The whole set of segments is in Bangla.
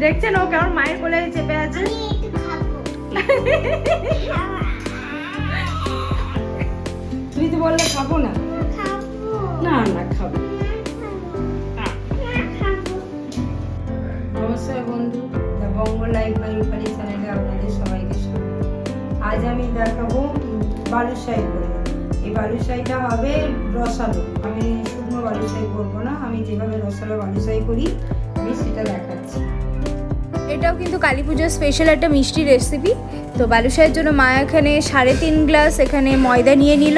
দেখছেন ও কেমন মায়ের কোলে চেপে আছে। তুই তো বললে খাবো না। না না খাবো। নমস্কার বন্ধু, দ্য বঙ্গ লাইফ বাই রূপালী চ্যানেলে আপনাদের সবাইকে স্বাগত। আজ আমি দেখাবো বালুশাহি করে। এই বালুশাহিটা হবে রসালো। আমি শুকনো বালুশাহি করবো না, আমি যেভাবে রসালো বালুশাহি করি আমি সেটা দেখাচ্ছি। এটাও কিন্তু কালী পুজোর স্পেশাল একটা মিষ্টি রেসিপি। তো বালুশাহির জন্য মা এখানে 3.5 গ্লাস এখানে ময়দা নিয়ে নিল।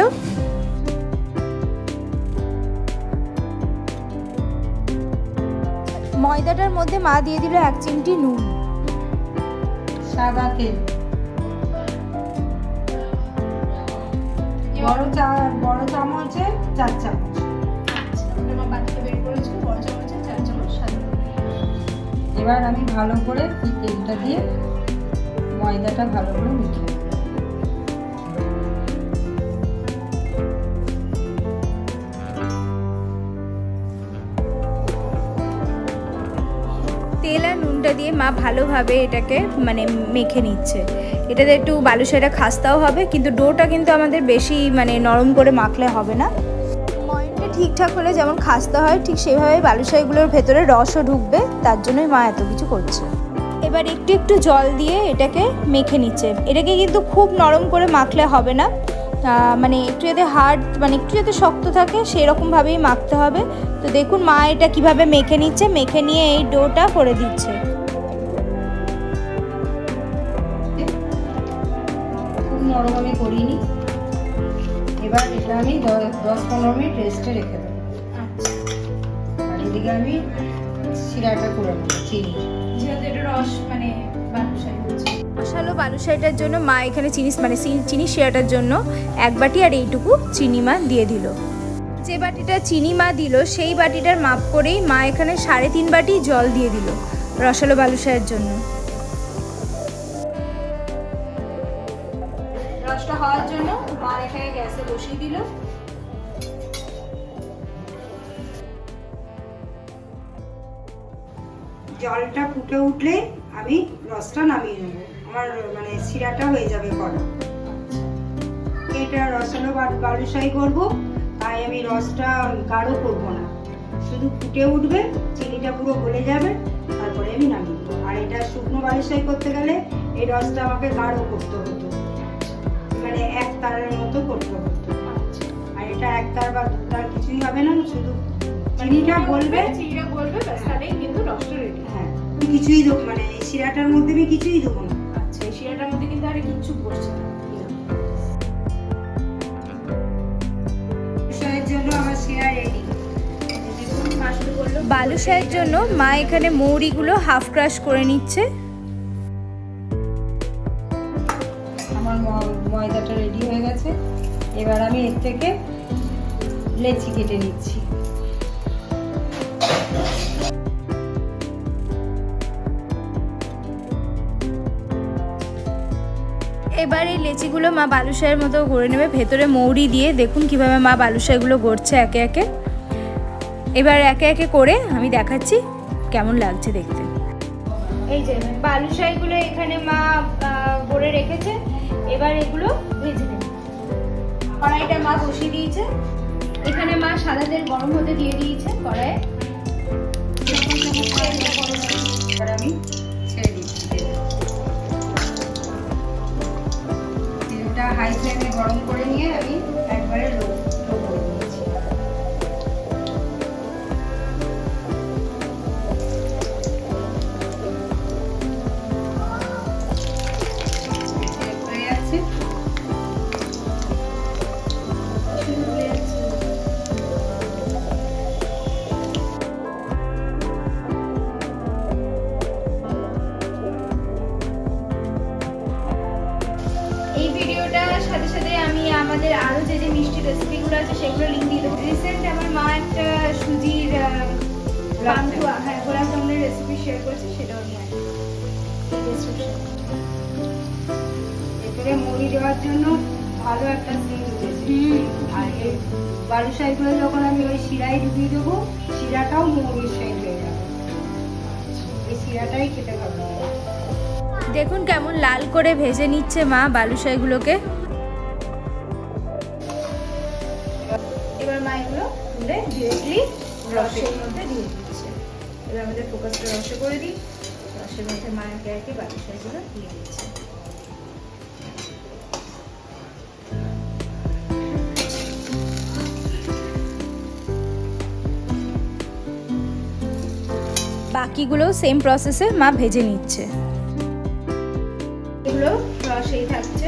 ময়দাটার মধ্যে মা দিয়ে দিল 1 চিমটি নুন, সাদা তেল, বড় চামচে 4 চামচ। এবার আমি ভালো করে এই তেলটা দিয়ে ময়দাটা ভালো করে মিশিয়ে দেব। তেল আর নুনটা দিয়ে মা ভালোভাবে এটাকে মানে মেখে নিচ্ছে। এটাতে একটু বালুশাহিটা খাস্তাও হবে, কিন্তু ডোটা কিন্তু আমাদের বেশি মানে নরম করে মাখলে হবে না। ময়নটা ঠিকঠাক হলে যেমন খাস্তা হয় ঠিক সেভাবে বালুশাহিগুলোর ভেতরে রসও ঢুকবে, তার জন্যই মা এত কিছু করছে। এবার একটু একটু জল দিয়ে এটাকে মেখে নিচ্ছে। এটাকে কিন্তু খুব নরম করে মাখলে হবে না, মানে একটু যাতে হার্ড মানে একটু যাতে শক্ত থাকে সেরকমভাবেই মাখতে হবে। তো দেখুন মা এটা কিভাবে মেখে নিচ্ছে, মেখে নিয়ে এই ডোটা করে দিচ্ছে। খুব নরম আমি করিনি। এবার এটা আমি 10-15 মিনিট রেস্টে রেখে দেবো। আর এদিকে আমি শিরাটা করে নেবো, চিনি যেহেতু এটা রস মানে বালুশাহি হচ্ছে। রসালো বালুশাহিটার জন্য মা এখানে চিনি শিরাটার জন্য 1 বাটি আর এইটুকু চিনি মা দিয়ে দিল। যে বাটিটা চিনি মা দিল সেই বাটিটার মাপ করেই মা এখানে 3.5 বাটি জল দিয়ে দিল রসালো বালুশাহির জন্য। রসটা হওয়ার জন্য মা এখানে গ্যাসে বসিয়ে দিল। জলটা ফুটে উঠলে আমি রসটা নামিয়ে নেবো। আমার মানে শিরাটা হয়ে যাবে কড়া। এটা রসালো বালুশাহি করবো, তাই আমি রসটা গাঢ় করবো না, শুধু ফুটে উঠবে, চিনিটা পুরো গলে যাবে, তারপরে আমি নামিয়ে দেবো। আর এটা শুকনো বালুশাহি করতে গেলে এই রসটা আমাকে গাঢ় করতে হতো, মানে 1 তারের মতো করতে হতো। আর এটা 1 তার বা 2 তার কিছুই হবে না, শুধু চিনিটা গলবে ব্যাস, তাহলেই কিন্তু রসটা রেডি। হ্যাঁ, কিছুই দেবো মানে এই শিরাটার মধ্যে আমি কিছুই দেবো না। আচ্ছা, এই শিরাটার মধ্যে কিন্তু আর কিচ্ছু পড়ছে না। বালুশাহির জন্য মা এখানে মৌরিগুলো হাফ ক্রাশ করে নিচ্ছে। আমার ময়দাটা রেডি হয়ে গেছে। এবার আমি এর থেকে লেচি কেটে নিচ্ছি। এবার এই লেচিগুলো মা বালুশাহির মতো গড়ে নেবে, ভেতরে মৌরি দিয়ে। দেখুন কিভাবে মা বালুশাহিগুলো গড়ছে একে একে। এবার একে একে করে আমি দেখাচ্ছি কেমন লাগছে দেখতে। এই যে বালুশাহিগুলো এখানে মা গড়ে রেখেছে, এবার এগুলো ভেজে নেবে। কড়াইটা মা বসিয়ে দিয়েছে, এখানে মা সাদা তেল গরম হতে দিয়ে দিয়েছে কড়াইয়ে। এবার আমি ছেড়ে দিচ্ছি। তেলটা হাই ফ্লেমে গরম করে নিয়ে আমি একবারে লো করে দিয়েছি। হয়ে যাচ্ছে। সাথে সাথে আমি আমাদের আরো যে মিষ্টি রেসিপিগুলো আছে সেগুলো লিংক দিয়ে দেবো। রিসেন্ট আমার মা একটা সুজির পান্তুয়া গোলাপ জামুনের রেসিপি শেয়ার করেছে, সেটাও নিয়ে এরপরে মুড়ি দেওয়ার জন্য ভালো একটা সেন্ট উঠেছে। আর এই বালুশাহিগুলো যখন আমি ওই শিরায় ঢুকিয়ে দেবো, শিরাটাও মুড়ির সেন্ট হয়ে যাবে। শিরাটাই খেতে ভালো লাগে। দেখুন কেমন লাল করে ভেজে নিচ্ছে মা বালুশাইগুলোকে। এবার মা এগুলো তুলে ডিরেক্টলি রসের মধ্যে দিয়ে দিচ্ছে। এবার আমাদের ফোকাসটা রসে করে দিই। রসের মধ্যে মা একে একে বালুশাইগুলো দিয়ে দিচ্ছে। বাকিগুলো সেম প্রসেসে মা ভেজে নিচ্ছে। এগুলো রসেই থাকছে।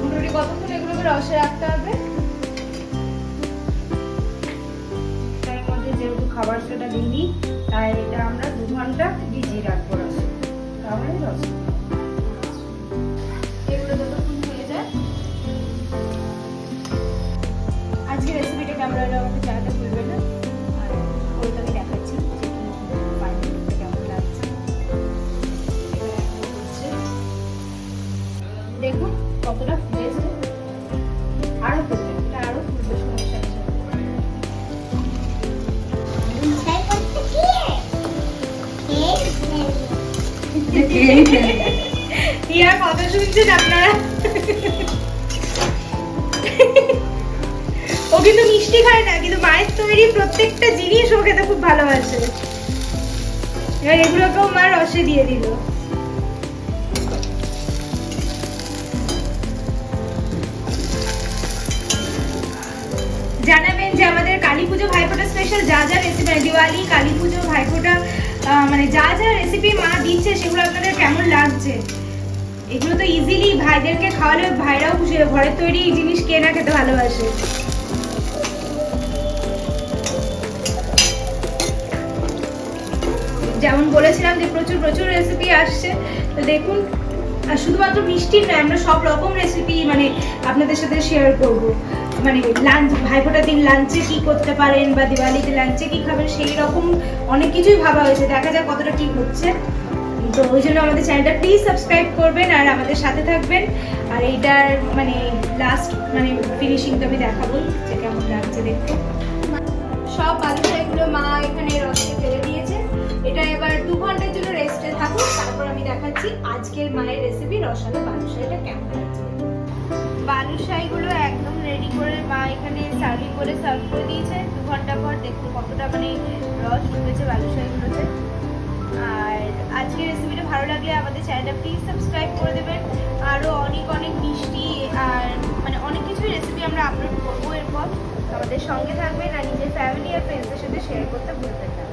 মোটামুটি কতক্ষণ এগুলোকে রসে রাখতে হবে? তার মধ্যে যেহেতু খাবার সোডা দিইনি, তাই এটা আমরা 2 ঘন্টা ভিজিয়ে রাখবো রসে, তাহলে রস। এগুলো যতক্ষণ হয়ে যায়। আজকে রেসিপিটা কেমন লাগলো আমাকে জানাতে ভুলবেন না। আর ওইটা আমি দেখাচ্ছি যে কি ফাইনাল কেমন লাগছে। দেখুন কতটা ফুলেছে, আরো ফুলবে, এটা আরো ফুলবে সময়ের সাথে সাথে। টিয়ার কথা শুনছেন আপনারা? ও কিন্তু মিষ্টি খায় না, কিন্তু মায়ের তৈরি প্রত্যেকটা জিনিস ও খেতে খুব ভালোবাসে। এবার এগুলোকেও মা রসে দিয়ে দিল। জানাবেন যে আমাদের কালী পুজো ভাইফোঁটা স্পেশাল যা যা রেসিপি, দিওয়ালি কালী পুজো ভাইফোঁটা মানে যা যা রেসিপি মা দিচ্ছে সেগুলো আপনাদের কেমন লাগছে। এগুলো তো ইজিলি ভাইদেরকে খাওয়ালে ভাইরাও খুশি হবে। ঘরের তৈরি জিনিস কে না খেতে ভালোবাসে। যেমন বলেছিলাম যে প্রচুর প্রচুর রেসিপি আসছে, তো দেখুন। আর শুধুমাত্র মিষ্টির নয়, আমরা সব রকম রেসিপি মানে আপনাদের সাথে শেয়ার করব। মানে লাঞ্চ, ভাইফোঁটার দিন লাঞ্চে কি করতে পারেন বা দিওয়ালিতে লাঞ্চে কি খাবেন, সেই রকম অনেক কিছুই ভাবা হয়েছে। দেখা যাক কতটা কি হচ্ছে। তো ওই জন্য আমাদের চ্যানেলটা প্লিজ সাবস্ক্রাইব করবেন আর আমাদের সাথে থাকবেন। আর এইটার মানে লাস্ট মানে ফিনিশিংটা আমি দেখাবো যে কেমন লাগছে দেখতে। সব বালুশাইগুলো মা এখানে রসে ফেলে দিয়েছে। এটা এবার 2 ঘন্টার জন্য রেস্টে থাকুক, তারপর আমি দেখাচ্ছি আজকের মায়ের রেসিপি রসালো বালুশাইটা কেমন লাগছে। বালুশাইগুলো একদম রেডি করে মা এখানে সার্ভ করে দিয়েছে। 2 ঘন্টা পর দেখুন কতটা মানে রস উঠেছে বালুশাইগুলোতে। আর আজকের রেসিপিটা ভালো লাগলে আমাদের চ্যানেলটা প্লিজ সাবস্ক্রাইব করে দেবেন। আরও অনেক অনেক মিষ্টি আর মানে অনেক কিছুই রেসিপি আমরা আপলোড করবো এরপর। আমাদের সঙ্গে থাকবেন আর নিজের ফ্যামিলি আর ফ্রেন্ডসদের সাথে শেয়ার করতে ভুলবেন না।